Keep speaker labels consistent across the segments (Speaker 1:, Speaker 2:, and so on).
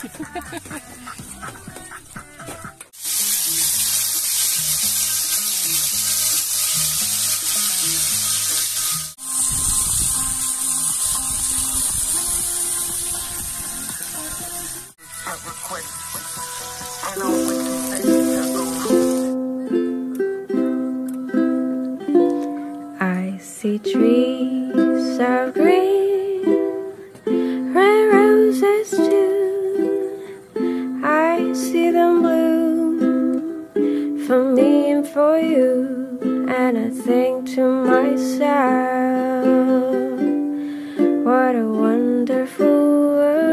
Speaker 1: I see trees of green, red roses too. I see them bloom for me and for you, and I think to myself, what a wonderful world.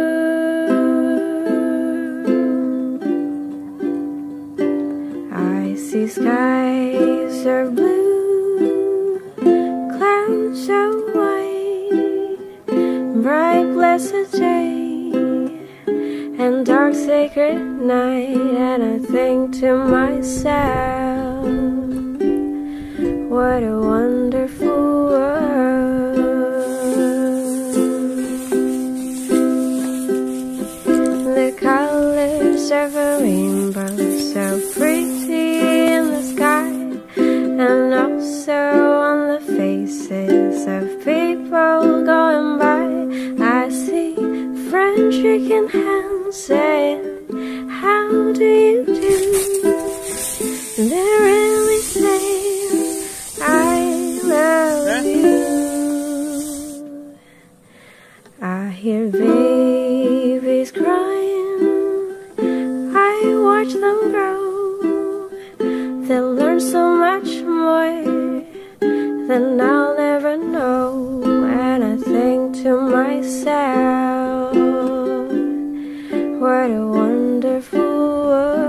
Speaker 1: I see skies of blue, clouds so white, bright blessed day, and dark sacred night, and I think to myself, what a wonderful world. The colors of a rainbow, so pretty in the sky, and also on the faces of people going by. I see friends shaking hands, saying, how do you do? They're really saying, I love you. I hear babies crying, I watch them grow. They'll learn so much more than I'll ever know, and I think to myself, what a wonderful world.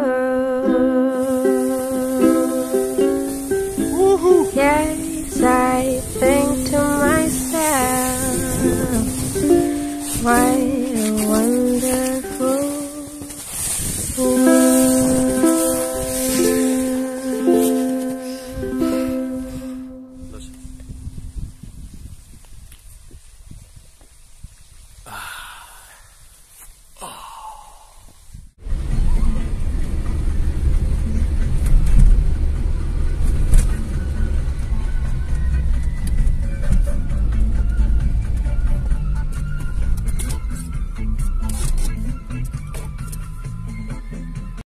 Speaker 1: Yes, I think to myself, what